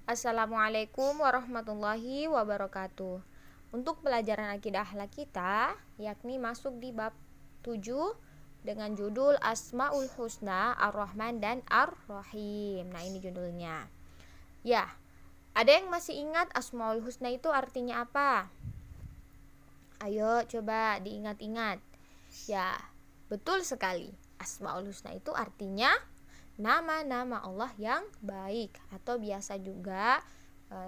Assalamualaikum warahmatullahi wabarakatuh. Untuk pelajaran akidah akhlak kita, yakni masuk di bab 7 dengan judul Asmaul Husna, Ar-Rahman dan Ar-Rahim. Nah, ini judulnya. Ya, ada yang masih ingat Asmaul Husna itu artinya apa? Ayo coba diingat-ingat. Ya, betul sekali. Asmaul Husna itu artinya nama-nama Allah yang baik, atau biasa juga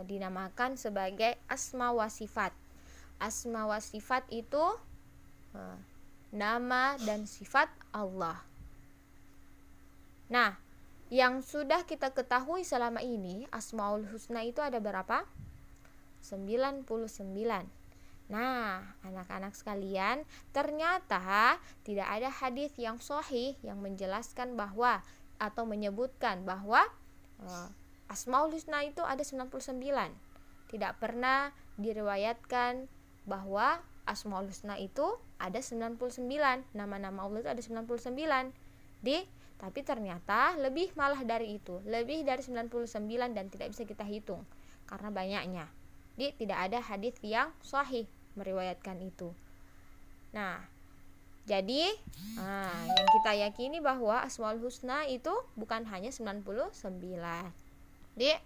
dinamakan sebagai asma wa sifat. Asma wa sifat itu nama dan sifat Allah. Nah, yang sudah kita ketahui selama ini, Asmaul Husna itu ada berapa? 99. Nah, anak-anak sekalian, ternyata tidak ada hadis yang sahih yang menjelaskan bahwa atau menyebutkan bahwa Asmaul Husna itu ada 99. Tidak pernah diriwayatkan bahwa Asmaul Husna itu ada 99. Nama-nama Allah itu ada 99. Tapi ternyata lebih malah dari itu, lebih dari 99 dan tidak bisa kita hitung karena banyaknya. Tidak ada hadis yang sahih meriwayatkan itu. Nah, jadi yang kita yakini bahwa Asmaul Husna itu bukan hanya 99.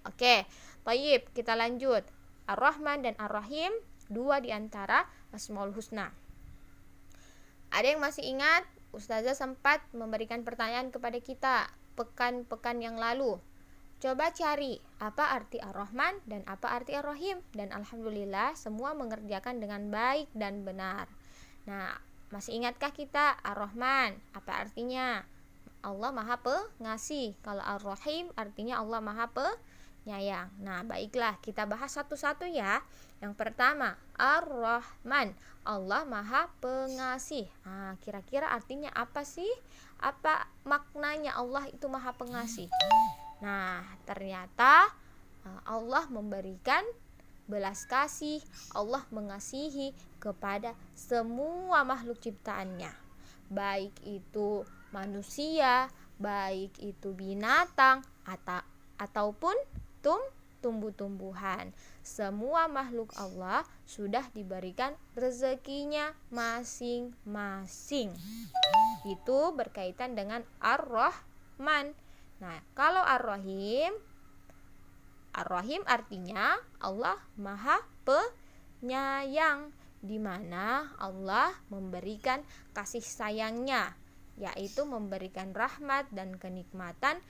Oke. Baik, kita lanjut. Ar-Rahman dan Ar-Rahim, dua di antara Asmaul Husna. Ada yang masih ingat? Ustazah sempat memberikan pertanyaan kepada kita pekan-pekan yang lalu. Coba cari apa arti Ar-Rahman dan apa arti Ar-Rahim, dan alhamdulillah semua mengerjakan dengan baik dan benar. Nah, masih ingatkah kita Ar-Rahman? Apa artinya? Allah Maha Pengasih. Kalau Ar-Rahim artinya Allah Maha Penyayang. Nah, baiklah, kita bahas satu-satu ya. Yang pertama, Ar-Rahman, Allah Maha Pengasih. Nah, kira-kira artinya apa sih? Apa maknanya Allah itu Maha Pengasih? Nah, ternyata Allah memberikan belas kasih, Allah mengasihi kepada semua makhluk ciptaannya, baik itu manusia, baik itu binatang, ataupun tumbuh-tumbuhan. Semua makhluk Allah sudah diberikan rezekinya masing-masing. Itu berkaitan dengan Ar-Rahman. Nah, kalau Ar-Rahim artinya Allah Maha Penyayang, di mana Allah memberikan kasih sayangnya, yaitu memberikan rahmat dan kenikmatan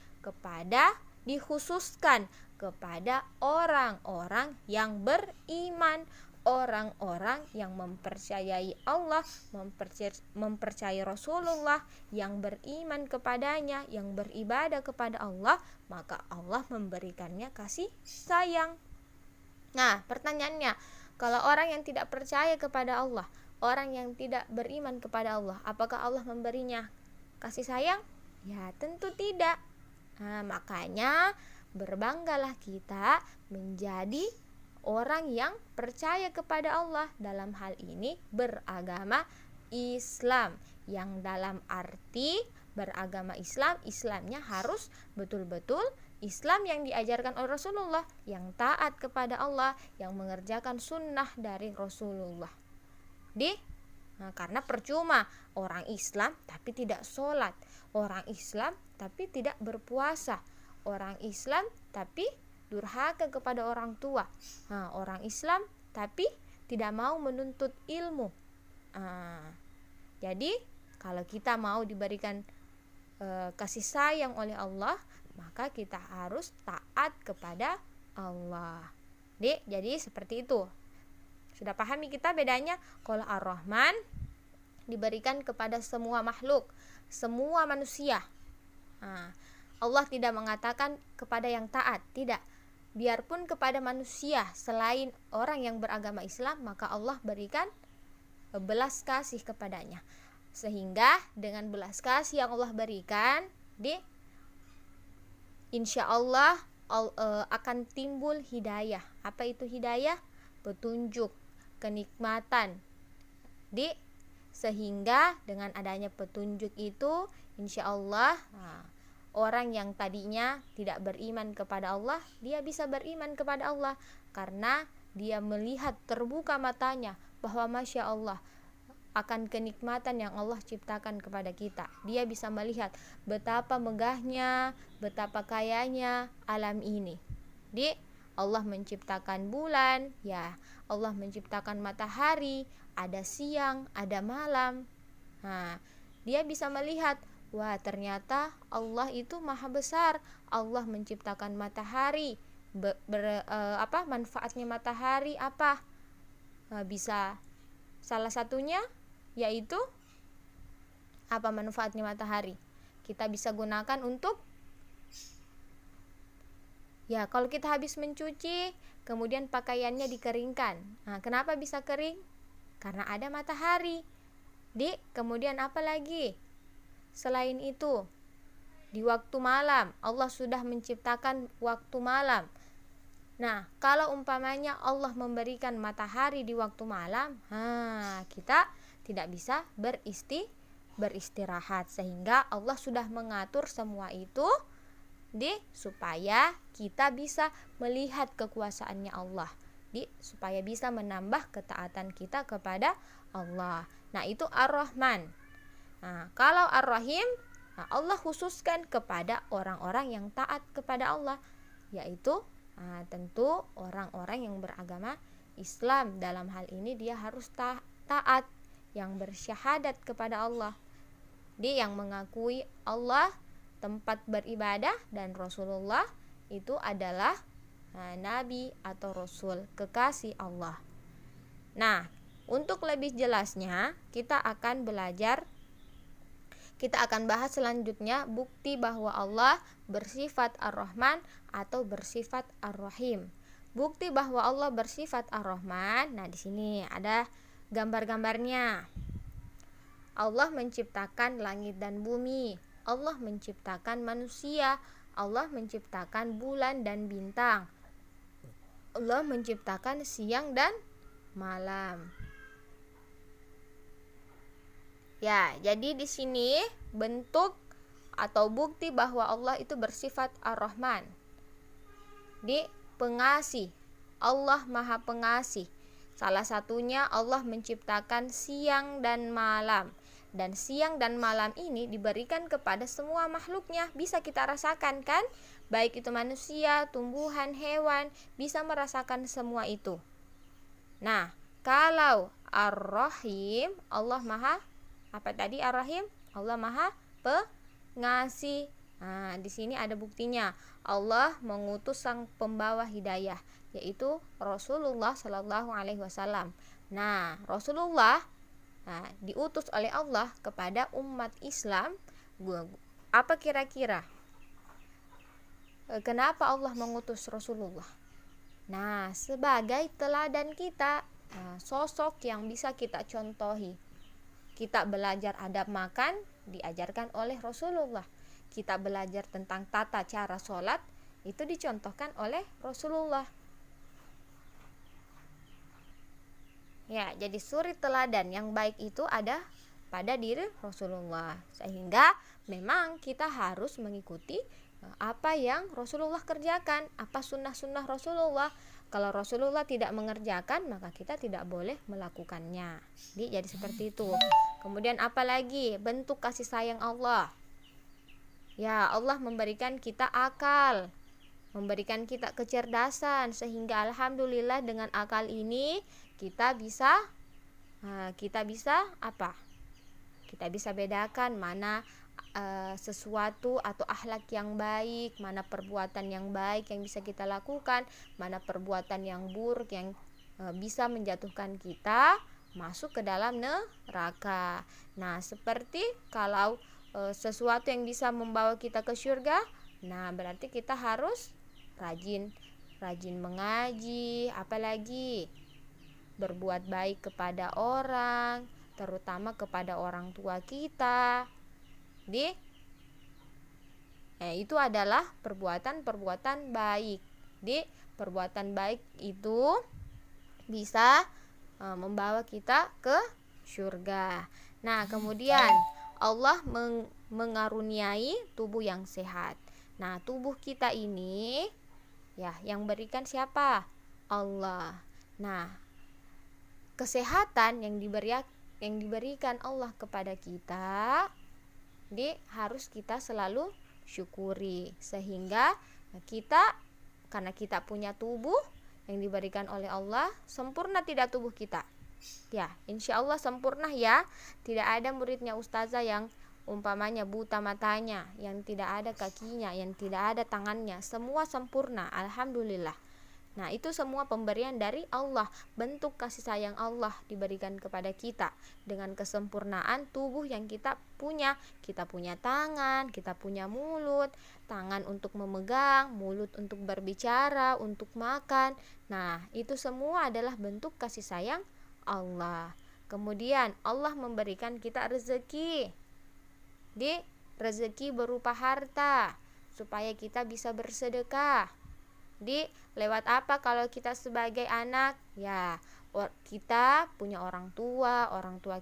dikhususkan kepada orang-orang yang beriman, orang-orang yang mempercayai Allah, mempercayai Rasulullah, yang beriman kepadanya, yang beribadah kepada Allah, maka Allah memberikannya kasih sayang. Nah, pertanyaannya, kalau orang yang tidak percaya kepada Allah, orang yang tidak beriman kepada Allah, apakah Allah memberinya kasih sayang? Ya, tentu tidak. Nah, makanya berbanggalah kita menjadi orang yang percaya kepada Allah, dalam hal ini beragama Islam, yang dalam arti beragama Islam, Islamnya harus betul-betul Islam yang diajarkan oleh Rasulullah, yang taat kepada Allah, yang mengerjakan sunnah dari Rasulullah. Karena percuma orang Islam tapi tidak sholat, orang Islam tapi tidak berpuasa, orang Islam tapi durhaka kepada orang tua, orang Islam tapi tidak mau menuntut ilmu. Jadi kalau kita mau diberikan kasih sayang oleh Allah, maka kita harus taat kepada Allah. Jadi seperti itu. Sudah pahami kita bedanya? Kalau Ar-Rahman diberikan kepada semua makhluk, semua manusia. Allah tidak mengatakan kepada yang taat, tidak. Biarpun kepada manusia selain orang yang beragama Islam, maka Allah berikan belas kasih kepadanya. Sehingga dengan belas kasih yang Allah berikan, insya Allah akan timbul hidayah. Apa itu hidayah? Petunjuk, kenikmatan. Sehingga dengan adanya petunjuk itu, insya Allah orang yang tadinya tidak beriman kepada Allah, dia bisa beriman kepada Allah karena dia melihat terbuka matanya bahwa Masya Allah akan kenikmatan yang Allah ciptakan kepada kita. Dia bisa melihat betapa megahnya, betapa kayanya alam ini. Allah menciptakan bulan, ya, Allah menciptakan matahari, ada siang, ada malam. Nah, dia bisa melihat, wah, ternyata Allah itu maha besar. Allah menciptakan matahari. Manfaatnya matahari apa? Bisa salah satunya yaitu apa manfaatnya matahari? Kita bisa gunakan untuk, ya, kalau kita habis mencuci, kemudian pakaiannya dikeringkan. Nah, kenapa bisa kering? Karena ada matahari. Kemudian apa lagi? Selain itu, di waktu malam, Allah sudah menciptakan waktu malam. Nah, kalau umpamanya Allah memberikan matahari di waktu malam, kita tidak bisa beristirahat, sehingga Allah sudah mengatur semua itu supaya kita bisa melihat kekuasaannya Allah, supaya bisa menambah ketaatan kita kepada Allah. Nah, itu Ar-Rahman. Nah, kalau Ar-Rahim, Allah khususkan kepada orang-orang yang taat kepada Allah, yaitu tentu orang-orang yang beragama Islam. Dalam hal ini dia harus taat, yang bersyahadat kepada Allah, yang mengakui Allah tempat beribadah dan Rasulullah itu adalah Nabi atau Rasul kekasih Allah. Nah, untuk lebih jelasnya kita akan bahas selanjutnya bukti bahwa Allah bersifat Ar-Rahman atau bersifat Ar-Rahim. Bukti bahwa Allah bersifat Ar-Rahman. Nah, di sini ada gambar-gambarnya. Allah menciptakan langit dan bumi. Allah menciptakan manusia. Allah menciptakan bulan dan bintang. Allah menciptakan siang dan malam. Ya, jadi di sini bentuk atau bukti bahwa Allah itu bersifat Ar-Rahman. Pengasih. Allah Maha Pengasih. Salah satunya Allah menciptakan siang dan malam. Dan siang dan malam ini diberikan kepada semua makhluknya. Bisa kita rasakan kan? Baik itu manusia, tumbuhan, hewan, bisa merasakan semua itu. Nah, kalau Ar-Rahim, Allah Maha Ar-Rahim, Allah Maha Pengasih. Nah, di sini ada buktinya. Allah mengutus sang pembawa hidayah, yaitu Rasulullah Shallallahu Alaihi Wasallam. Nah, Rasulullah diutus oleh Allah kepada umat Islam. Apa kira-kira? Kenapa Allah mengutus Rasulullah? Nah, sebagai teladan kita, sosok yang bisa kita contohi. Kita belajar adab makan diajarkan oleh Rasulullah. Kita belajar tentang tata cara sholat itu dicontohkan oleh Rasulullah. Ya, jadi suri teladan yang baik itu ada pada diri Rasulullah. Sehingga memang kita harus mengikuti apa yang Rasulullah kerjakan, apa sunnah-sunnah Rasulullah. Kalau Rasulullah tidak mengerjakan, maka kita tidak boleh melakukannya. Jadi seperti itu. Kemudian apa lagi? Bentuk kasih sayang Allah. Ya, Allah memberikan kita akal, memberikan kita kecerdasan, sehingga alhamdulillah dengan akal ini kita bisa apa? Kita bisa bedakan mana sesuatu atau akhlak yang baik, mana perbuatan yang baik yang bisa kita lakukan, mana perbuatan yang buruk yang bisa menjatuhkan kita masuk ke dalam neraka. Nah, seperti kalau sesuatu yang bisa membawa kita ke surga, nah berarti kita harus rajin mengaji, apalagi berbuat baik kepada orang, terutama kepada orang tua kita. Itu adalah perbuatan baik. Perbuatan baik itu bisa membawa kita ke surga. Nah, kemudian Allah mengaruniai tubuh yang sehat. Nah, tubuh kita ini ya yang berikan siapa? Allah. Nah, kesehatan yang diberikan Allah kepada kita harus kita selalu syukuri, sehingga kita, karena kita punya tubuh yang diberikan oleh Allah, sempurna tidak tubuh kita? Ya, insya Allah sempurna ya. Tidak ada muridnya ustazah yang umpamanya buta matanya, yang tidak ada kakinya, yang tidak ada tangannya, semua sempurna, alhamdulillah. Nah, itu semua pemberian dari Allah, bentuk kasih sayang Allah diberikan kepada kita dengan kesempurnaan tubuh yang kita punya. Kita punya tangan, kita punya mulut, tangan untuk memegang, mulut untuk berbicara, untuk makan. Nah, itu semua adalah bentuk kasih sayang Allah. Kemudian Allah memberikan kita rezeki, rezeki berupa harta, supaya kita bisa bersedekah. Lewat apa kalau kita sebagai anak? Ya, kita punya orang tua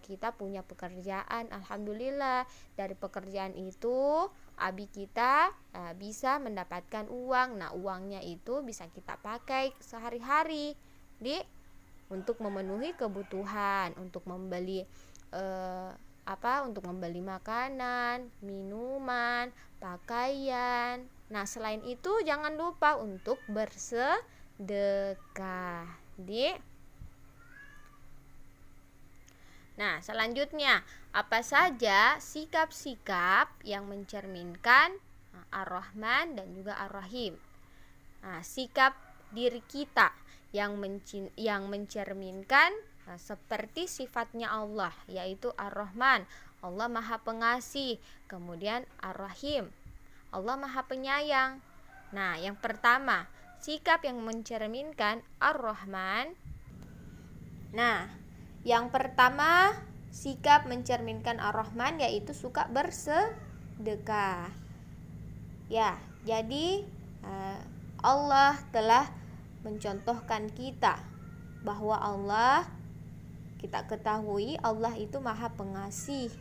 kita punya pekerjaan, alhamdulillah. Dari pekerjaan itu abi kita bisa mendapatkan uang. Nah, uangnya itu bisa kita pakai sehari-hari untuk memenuhi kebutuhan, untuk membeli untuk membeli makanan, minuman, pakaian. Nah, selain itu jangan lupa untuk bersedekah. Nah, selanjutnya, apa saja sikap-sikap yang mencerminkan Ar-Rahman dan juga Ar-Rahim? Nah, sikap diri kita yang mencerminkan seperti sifatnya Allah, yaitu Ar-Rahman, Allah Maha Pengasih. Kemudian Ar-Rahim, Allah Maha Penyayang. Nah, yang pertama, sikap yang mencerminkan Ar-Rahman. Nah, yang pertama sikap mencerminkan Ar-Rahman yaitu suka bersedekah. Ya, jadi Allah telah mencontohkan kita bahwa kita ketahui Allah itu Maha Pengasih.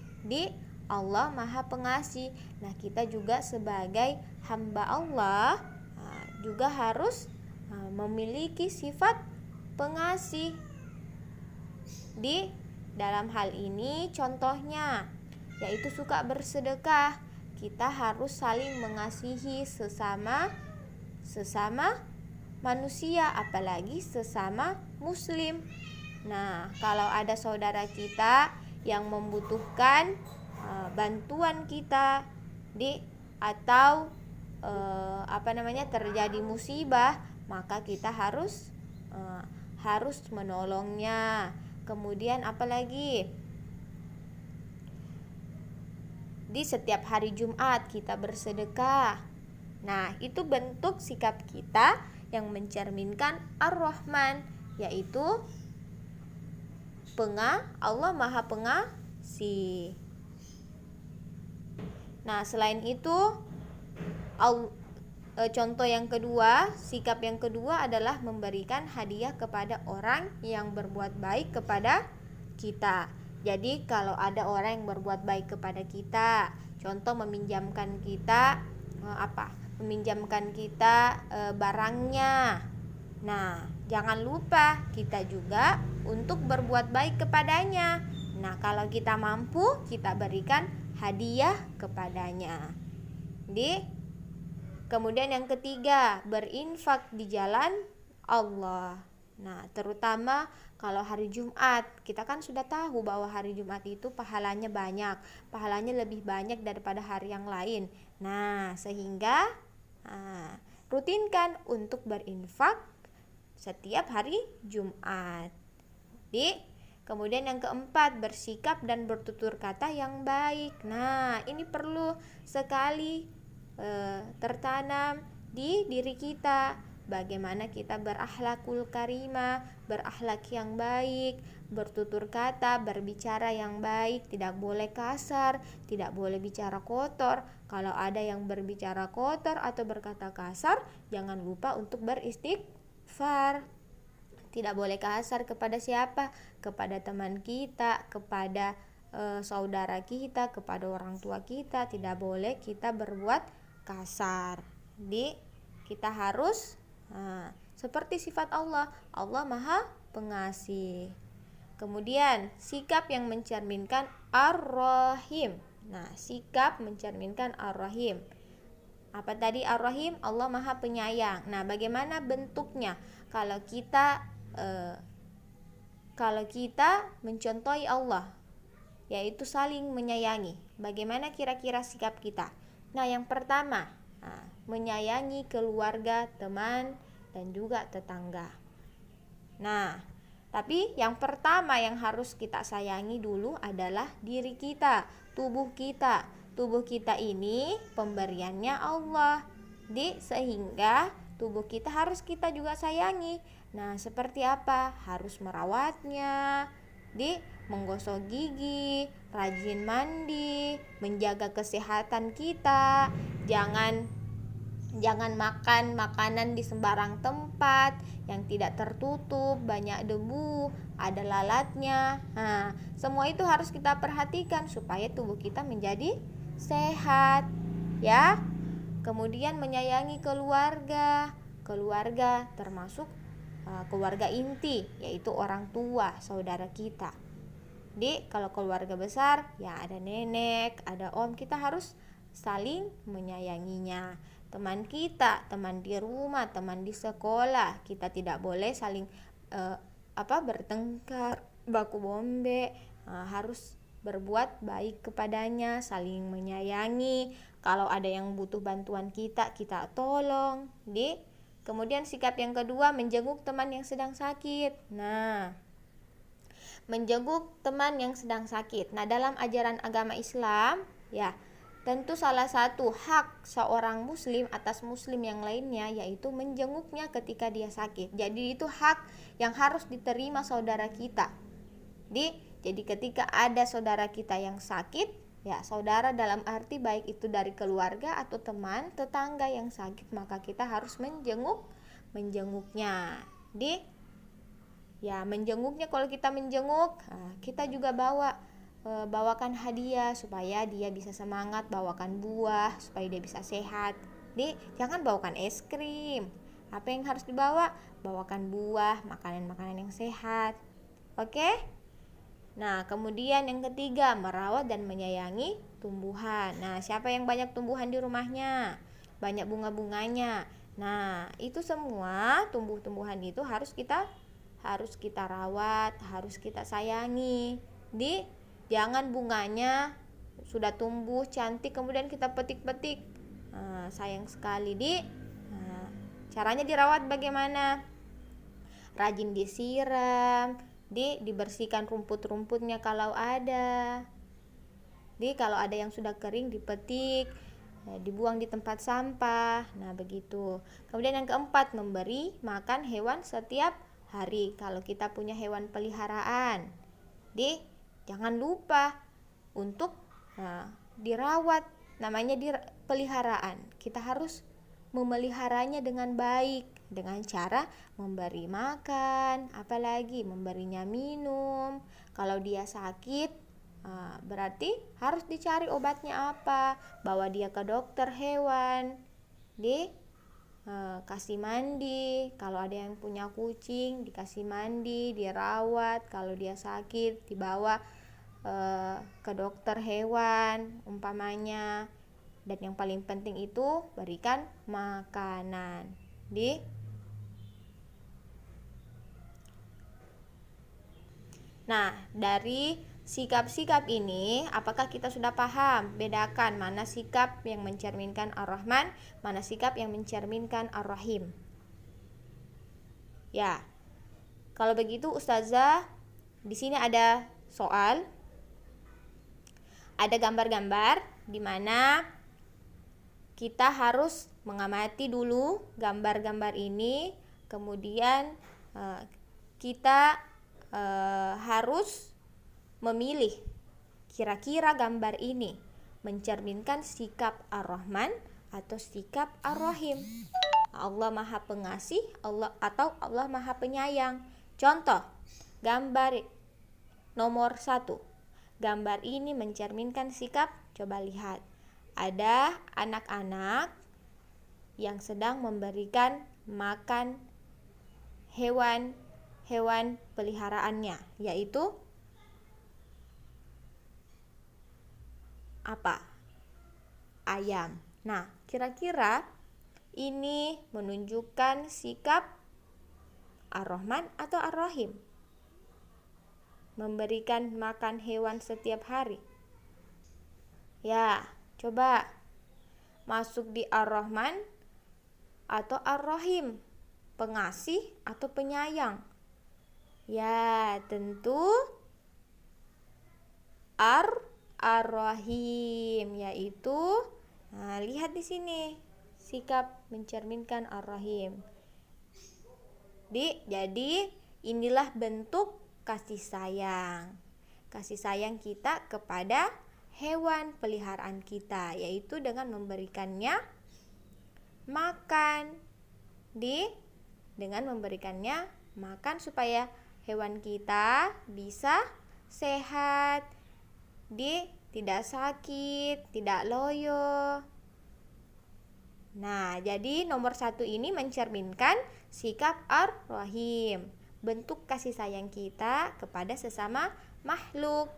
Allah Maha Pengasih. Nah, kita juga sebagai hamba Allah juga harus memiliki sifat pengasih. Dalam hal ini contohnya yaitu suka bersedekah. Kita harus saling mengasihi sesama manusia, apalagi sesama muslim. Nah, kalau ada saudara kita yang membutuhkan bantuan kita atau terjadi musibah, maka kita harus menolongnya. Kemudian apalagi di setiap hari Jumat kita bersedekah. Nah, itu bentuk sikap kita yang mencerminkan Ar-Rahman, yaitu Allah Maha Pengasih. Nah, selain itu contoh yang kedua, sikap yang kedua adalah memberikan hadiah kepada orang yang berbuat baik kepada kita. Jadi kalau ada orang yang berbuat baik kepada kita, contoh meminjamkan kita barangnya. Nah, jangan lupa kita juga untuk berbuat baik kepadanya. Nah, kalau kita mampu, kita berikan hadiah kepadanya. Kemudian yang ketiga, berinfak di jalan Allah. Nah, terutama kalau hari Jumat, kita kan sudah tahu bahwa hari Jumat itu pahalanya banyak. Pahalanya lebih banyak daripada hari yang lain. Nah, sehingga rutinkan untuk berinfak setiap hari Jumat. Kemudian yang keempat, bersikap dan bertutur kata yang baik. Nah, ini perlu sekali tertanam di diri kita. Bagaimana kita berakhlakul karimah, berakhlak yang baik, bertutur kata, berbicara yang baik, tidak boleh kasar, tidak boleh bicara kotor. Kalau ada yang berbicara kotor atau berkata kasar, jangan lupa untuk beristighfar. Tidak boleh kasar kepada siapa? Kepada teman kita, kepada saudara kita, kepada orang tua kita, tidak boleh kita berbuat kasar. Jadi kita harus seperti sifat Allah. Allah Maha Pengasih. Kemudian sikap yang mencerminkan Ar-Rahim. Nah, sikap mencerminkan Ar-Rahim. Apa tadi Ar-Rahim? Allah Maha Penyayang. Nah, bagaimana bentuknya? Kalau kita mencontohi Allah, yaitu saling menyayangi. Bagaimana kira-kira sikap kita? Nah, yang pertama, menyayangi keluarga, teman, dan juga tetangga. Nah, tapi yang pertama yang harus kita sayangi dulu adalah diri kita, tubuh kita. Tubuh kita ini pemberiannya Allah. Sehingga tubuh kita harus kita juga sayangi. Nah, seperti apa? Harus merawatnya, menggosok gigi, rajin mandi, menjaga kesehatan kita. Jangan makan makanan di sembarang tempat yang tidak tertutup, banyak debu, ada lalatnya. Nah, semua itu harus kita perhatikan supaya tubuh kita menjadi sehat, ya. Kemudian menyayangi keluarga termasuk keluarga inti, yaitu orang tua, saudara kita. Kalau keluarga besar, ya ada nenek, ada om, kita harus saling menyayanginya. Teman kita, teman di rumah, teman di sekolah, kita tidak boleh saling bertengkar, baku bombe. Harus berbuat baik kepadanya, saling menyayangi. Kalau ada yang butuh bantuan kita tolong. Kemudian sikap yang kedua, menjenguk teman yang sedang sakit. Nah, menjenguk teman yang sedang sakit. Nah, dalam ajaran agama Islam, ya, tentu salah satu hak seorang muslim atas muslim yang lainnya yaitu menjenguknya ketika dia sakit. Jadi itu hak yang harus diterima saudara kita. Jadi ketika ada saudara kita yang sakit, ya saudara dalam arti baik itu dari keluarga atau teman, tetangga yang sakit, maka kita harus menjenguknya. Menjenguknya, kalau kita menjenguk, kita juga bawakan hadiah supaya dia bisa semangat, bawakan buah supaya dia bisa sehat. Jangan bawakan es krim. Apa yang harus dibawa? Bawakan buah, makanan-makanan yang sehat. Oke? Nah, kemudian yang ketiga, merawat dan menyayangi tumbuhan. Nah, siapa yang banyak tumbuhan di rumahnya? Banyak bunga-bunganya. Nah, itu semua tumbuh-tumbuhan itu harus kita rawat, harus kita sayangi. Jangan bunganya sudah tumbuh cantik kemudian kita petik-petik. Sayang sekali. Caranya dirawat bagaimana? Rajin disiram, dibersihkan rumput-rumputnya kalau ada. Kalau ada yang sudah kering dipetik, dibuang di tempat sampah. Nah, begitu. Kemudian yang keempat, memberi makan hewan setiap hari. Kalau kita punya hewan peliharaan, jangan lupa untuk dirawat. Namanya peliharaan. Kita harus memeliharanya dengan baik, dengan cara memberi makan, apalagi memberinya minum. Kalau dia sakit, berarti harus dicari obatnya apa, bawa dia ke dokter hewan, kasih mandi. Kalau ada yang punya kucing, dikasih mandi, dirawat. Kalau dia sakit, dibawa ke dokter hewan umpamanya. Dan yang paling penting itu berikan makanan. Nah, dari sikap-sikap ini, apakah kita sudah paham bedakan mana sikap yang mencerminkan Ar-Rahman, mana sikap yang mencerminkan Ar-Rahim? Ya. Kalau begitu Ustazah, di sini ada soal. Ada gambar-gambar di mana kita harus mengamati dulu gambar-gambar ini, kemudian kita harus memilih kira-kira gambar ini mencerminkan sikap Ar-Rahman atau sikap Ar-Rahim. Allah Maha Pengasih, atau Allah Maha Penyayang. Contoh, gambar nomor 1. Gambar ini mencerminkan sikap, coba lihat. Ada anak-anak yang sedang memberikan makan hewan peliharaannya, yaitu apa? Ayam. Nah, kira-kira ini menunjukkan sikap Ar-Rahman atau Ar-Rahim? Memberikan makan hewan setiap hari. Ya, coba masuk di Ar-Rahman atau Ar-Rahim, pengasih atau penyayang? Ya, tentu Ar-Rahim, yaitu lihat di sini, sikap mencerminkan Ar-Rahim. Jadi inilah bentuk kasih sayang. Kasih sayang kita kepada hewan peliharaan kita, yaitu dengan memberikannya makan. Dengan memberikannya makan supaya hewan kita bisa sehat, tidak sakit, tidak loyo. Nah, jadi nomor 1 ini mencerminkan sikap Ar-Rahim, bentuk kasih sayang kita kepada sesama makhluk.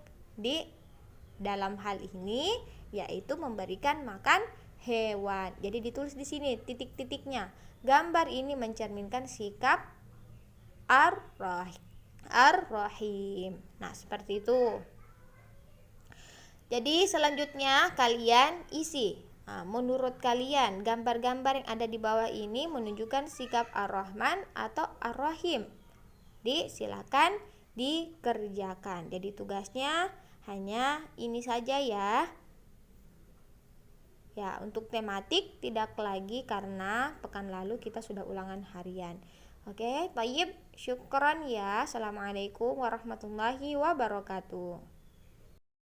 Dalam hal ini yaitu memberikan makan hewan. Jadi ditulis di sini titik-titiknya. Gambar ini mencerminkan sikap Ar-Rahim. Nah, seperti itu. Jadi selanjutnya kalian isi. Menurut kalian gambar-gambar yang ada di bawah ini menunjukkan sikap Ar-Rahman atau Ar-Rahim? Silakan dikerjakan. Jadi tugasnya hanya ini saja ya. Ya, untuk tematik tidak lagi karena pekan lalu kita sudah ulangan harian. Oke, baik, syukran ya. Assalamualaikum warahmatullahi wabarakatuh.